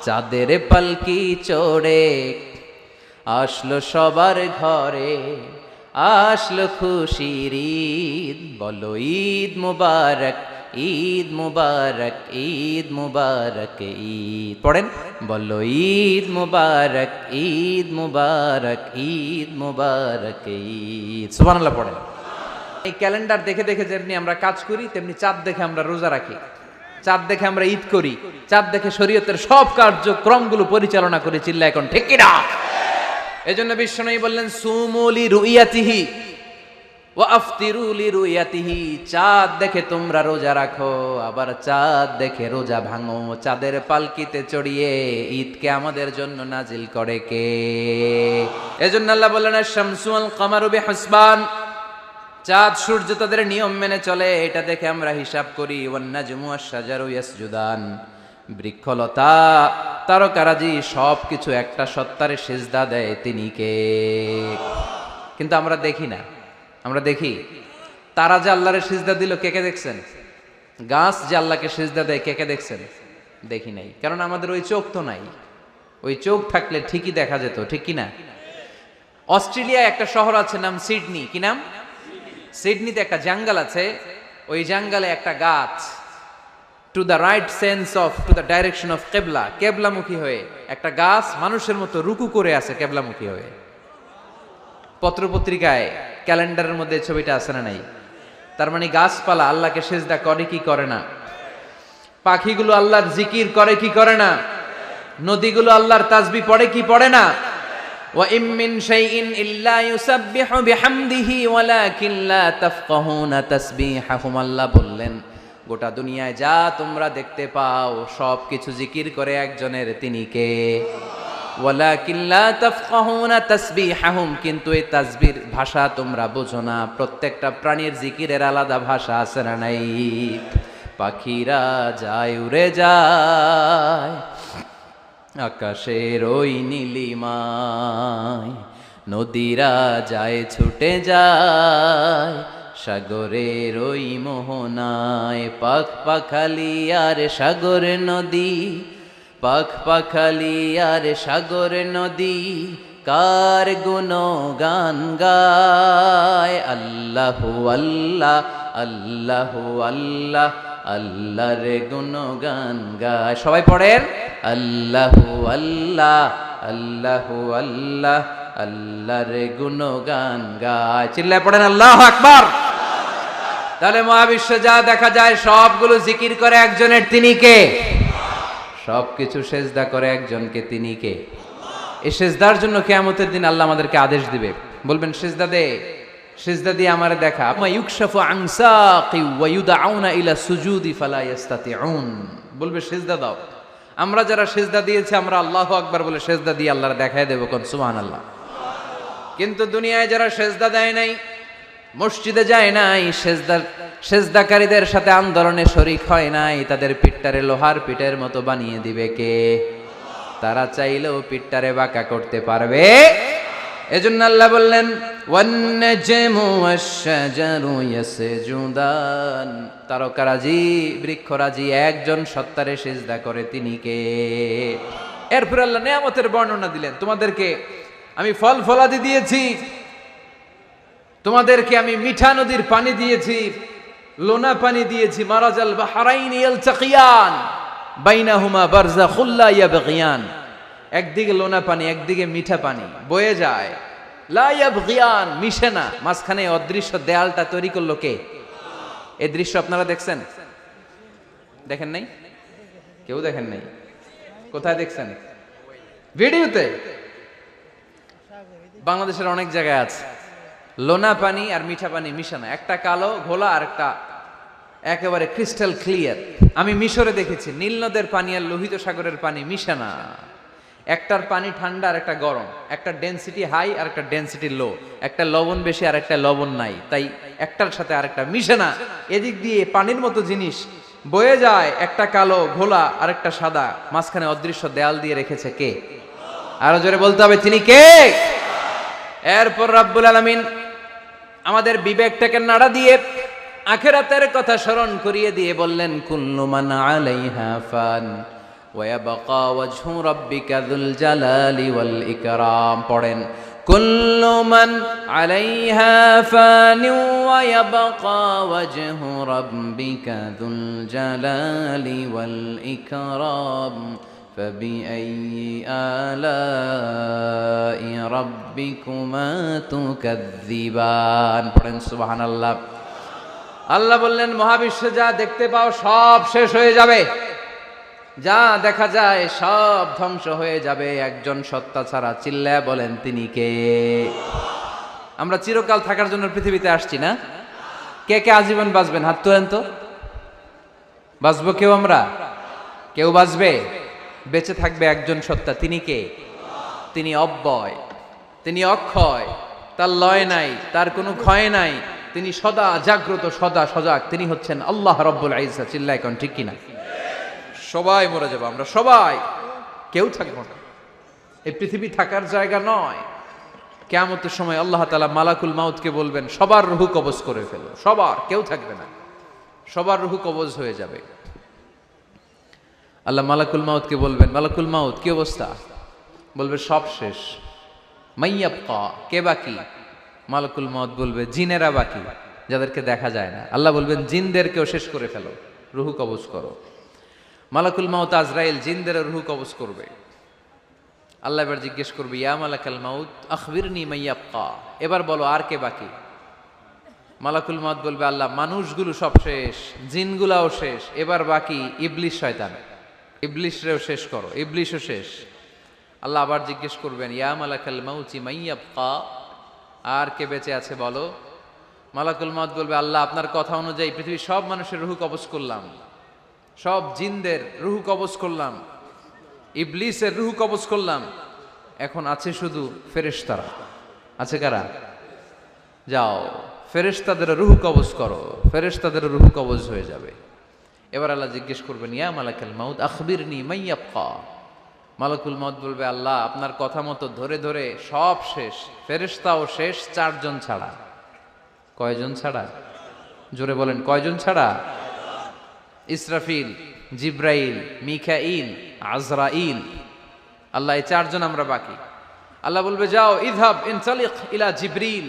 চাঁদের পালকি চড়ে আসলো সবার ঘরে, আসলো খুশির ঈদ, বলো ঈদ মুবারক, ঈদ মুবারক, ঈদ মুবারক, ঈদ পড়েন, বলো ঈদ মুবারক, ঈদ মুবারক, ঈদ মুবারক, ঈদ। সুবহানাল্লাহ পড়েন। এই ক্যালেন্ডার দেখে দেখে যেমনি আমরা কাজ করি, তেমনি চাঁদ দেখে আমরা রোজা রাখি, চাঁদ দেখে আমরা ঈদ করি, চাঁদ দেখে শরীয়তের সব কার্যক্রমগুলো পরিচালনা করি। চিল্লা এখন ঠিক কিনা? এজন্য বিশ্বনবী বললেন সুমু লিরুইয়াতিহি ওয়া আফতিরু লিরুইয়াতিহি, চাঁদ দেখে তোমরা রোজা রাখো, আবার চাঁদ দেখে রোজা ভাঙো। চাঁদের পালকিতে চড়িয়ে ঈদকে আমাদের জন্য নাজিল করে কে? এজন্য আল্লাহ বললেন আশ-শামসু ওয়াল কামারু বিহুসবান, চাঁদ সূর্য তাদের নিয়ম মেনে চলে, এটা দেখে আমরা হিসাব করি। ওয়ান নাজমু ওয়াশ-শাজারু ইয়াসজুদান, বৃক্ষলতা তারকারাজি সবকিছু একটা সত্তারে সিজদা দেয়, তিনি কে? কিন্তু আমরা দেখি না। আমরা দেখি তারা যে আল্লাহরে সিজদা দিল, কে কে দেখছেন? গাছ যে আল্লাহকে সিজদা দেয়, কে কে দেখছেন? দেখি নাই, কারণ আমাদের ওই চোখ তো নাই। ওই চোখ থাকলে ঠিকই দেখা যেত, ঠিক কি না? অস্ট্রেলিয়ায় একটা শহর আছে, নাম সিডনি। কি নাম? সিডনিতে একটা জঙ্গল আছে, ওই জঙ্গলে একটা গাছ to the right sense of to the direction of কেবলা, কেবলামুখী হয়ে একটা গাছ মানুষের মতো রুকু করে আছে কেবলামুখী হয়ে। পত্রপত্রিকায় ক্যালেন্ডারের মধ্যে ছবিটা আছে না নাই? তার মানে গাছপালা আল্লাহকে সিজদা করে কি করে না? পাখিগুলো আল্লাহর জিকির করে কি করে না? নদীগুলো আল্লাহর তাসবিহ পড়ে কি পড়ে না? ওয়া ইম মিন শাইইন ইল্লা ইউসাব্বিহু বিহামদিহি ওয়ালাকিন লা তাফকাহুনা তাসবিহাহুম, আল্লাহ বললেন গোটা দুনিয়ায় যা তোমরা দেখতে পাও সব কিছু জিকির করে একজনের, তিনি কে? ওয়ালাকিন লা তাফকাহুনা তাসবিহাহুম, কিন্তু এই তাসবির ভাষা তোমরা বোঝো না। প্রত্যেকটা প্রাণীর জিকিরের আলাদা ভাষা আছে না নাই? পাখিরা যায় উড়ে যায় আকাশের ওই নীলিমায়, নদীরা যায় ছুটে যায় সাগরের ওই মোহনায়। পাখ পাখালি আর সাগর নদী, পাখ পাখালি আর সাগর নদী, কার গুণগান গায়। আল্লাহু আল্লাহ, আল্লাহু আল্লাহ, আল্লাহর গুণগান গায়। সবাই পড়েন আল্লাহু আল্লাহ, আল্লাহু আল্লাহ, আল্লাহর গুণগান গায়। চিল্লায় পড়েন আল্লাহু আকবার। তাহলে মহাবিশ্বে যা দেখা যায় সবগুলো জিকির করে একজনের, তিনি কে? সবকিছু সেজদা করে একজনকে, তিনি কে? এই সেজদার জন্য কিয়ামতের দিন আল্লাহ আমাদেরকে আদেশ দিবে, বলবেন সেজদা দে, সেজদা দিয়ে আমারে দেখা। মা ইউকশাফু আন সাকি ওয়া ইউদআউনা ইলা সুজুদি ফালা ইস্তাতিউন, বলবে সেজদা দাও। আমরা যারা সেজদা দিয়েছি আমরা আল্লাহু আকবার বলে সেজদা দিয়ে আল্লাহর দেখায় দেব, কোন সুবহানাল্লাহ। কিন্তু দুনিয়ায় যারা সেজদা দেয় নাই, মসজিদে যায় নাই, সেজদাকারীদের সাথে আন্দোলনে শরীক হয় নাই, তাদের পিঠটারে লোহার পিঠের মতো বানিয়ে দিবে কে? তারা চাইলেও পিঠটারে বাঁকা করতে পারবে। এজন্য আল্লাহ বললেন ওয়ান নাজমু ওয়াশ-শাজারু ইয়াসজুদান, তারকারাজি বৃক্ষরাজি একজন সত্তারে সিজদা করে, তিনি কে? এরপর আল্লাহ নিয়ামতের বর্ণনা দিলেন, তোমাদেরকে আমি ফল ফলাদি দিয়েছি, তোমাদেরকে আমি মিঠা নদীর পানি দিয়েছি, লোনা পানি দিয়েছি। মারাজাল বাহরাইন ইয়ালতাকিয়ান বাইনাহুমা বারযাখুল লা ইয়াবগিয়ান, একদিকে লোনা পানি একদিকে মিঠা পানি বয়ে যায়, লা ইয়াবগিয়ান, মিশে না, মাঝখানে অদৃশ্য দেয়ালটা তৈরি করলো কে? এই দৃশ্য আপনারা দেখছেন? দেখেন নাই? কেউ দেখেন নাই? কোথায় দেখছেন? ভিডিওতে। বাংলাদেশের অনেক জায়গায় আছে লোনা পানি আর মিঠা পানি মিশানো, একটা কালো ঘোলা আর একটা একেবারে ক্রিস্টাল ক্লিয়ার। আমি মিশরে দেখেছি নীল নদের পানি আর লোহিত সাগরের পানি মিশানা, একটার পানি ঠান্ডা আর একটা গরম, একটা ডেনসিটি হাই আর একটা ডেনসিটি লো, একটা লবণ বেশি আর একটা লবণ নাই, তাই একটার সাথে আরেকটা মিশে না। এদিক দিয়ে পানির মতো জিনিস বয়ে যায়, একটা কালো ঘোলা আর একটা সাদা, মাঝখানে অদৃশ্য দেয়াল দিয়ে রেখেছে কে? আরো জোরে বলতে হবে, তিনি কে? এরপর রাব্বুল আলামিন আমাদের বিবেকটাকে নাড়া দিয়ে আখিরাতের কথা স্মরণ করিয়ে দিয়ে বললেন কুল্লু মান আলাইহা ফান ويبقى وجه ربك ذو الجلال والإكرام পড়েন كل من عليها فان ويبقى وجه ربك ذو الجلال والإكرام فبأي آلاء ربكما تكذبان পড়েন সুবহানাল্লাহ। আল্লাহ বললেন মহাবিশ্বে যা দেখতে পাও সব শেষ হয়ে যাবে, যা দেখা যায় সব ধ্বংস হয়ে যাবে একজন সত্তা ছাড়া। চিল্লায়া বলেন তিনি কে? আমরা চিরকাল থাকার জন্য পৃথিবীতে আসছি না? কে কে আজীবন বাঁচবেন? হাত তোলেন তো। বাঁচবো কেউ? আমরা কেউ বাঁচবে? বেঁচে থাকবে একজন সত্তা, তিনি কে? তিনি অব্যয়, তিনি অক্ষয়, তার লয় নাই, তার কোনো ক্ষয় নাই, তিনি সদা জাগ্রত, সদা সজাগ, তিনি হচ্ছেন আল্লাহ রব্বুল ইজ্জত। চিল্লায় কোন ঠিক কিনা? সবাই মরে যাবো আমরা, সবাই, কেউ থাকবো না। এই পৃথিবী থাকার জায়গা নয়। কিয়ামতের সময় আল্লাহ তাআলা মালাকুল মাউতকে বলবেন সবার রূহ কবজ করে ফেলো, সবার, কেউ থাকবে না, সবার রূহ কবজ হয়ে যাবে। আল্লাহ মালাকুল মাউতকে বলবেন মালাকুল মাউত কি অবস্থা? বলবে সব শেষ। মাইয়াবকা, কে বাকি? মালাকুল মাউত বলবে জিনেরা বাকি, যাদেরকে দেখা যায় না। আল্লাহ বলবেন জিনদেরকেও শেষ করে ফেলো, রূহ কবজ করো। মালাকুল মাউত আজরাইল জিনদের রূহ কবজ করবে। আল্লাহ এবার জিজ্ঞেস করবে ইয়া মালাকাল মাউত আখবিরনি মাইয়াবকা, এবার বলো আর কে বাকি? মালাকুল মাউত বলবে আল্লাহ মানুষগুলো সব শেষ, জিনগুলাও শেষ, এবার বাকি ইবলিশ শয়তান, ইবলিশরেও শেষ করো, ইবলিশও শেষ। আল্লাহ আবার জিজ্ঞেস করবেন ইয়া মালাকাল মাউতি মাইয়াবকা, আর কে বেঁচে আছে বলো? মালাকুল মাউত বলবে আল্লাহ আপনার কথা অনুযায়ী পৃথিবীর সব মানুষের রূহ কবজ করলাম, সব জিনদের রূহ কবজ করলাম, ইবলিসের রূহ কবজ করলাম, এখন আছে শুধু ফেরেশতারা। আছে কারা? যাও ফেরেশতাদের রূহ কবজ করো, ফেরেশতাদের রূহ কবজ হয়ে যাবে। এবার আল্লাহ জিজ্ঞেস করবেন ইয়া মালাকাল মাউত আখবিরনি মাইয়াবকা। মালাকুল মাউত বলবে আল্লাহ আপনার কথা মতো ধরে ধরে সব শেষ, ফেরেশতাও শেষ, চারজন ছাড়া। কয়জন ছাড়া? জোরে বলেন কয়জন ছাড়া? ইসরাফিল, জিব্রাইল, মিকাইল, আজরাইল। আল্লাহ এই চারজন আমরা বাকি। আল্লাহ বলবে যাও ইযহাব ইনতালিক ইলা জিবরিল।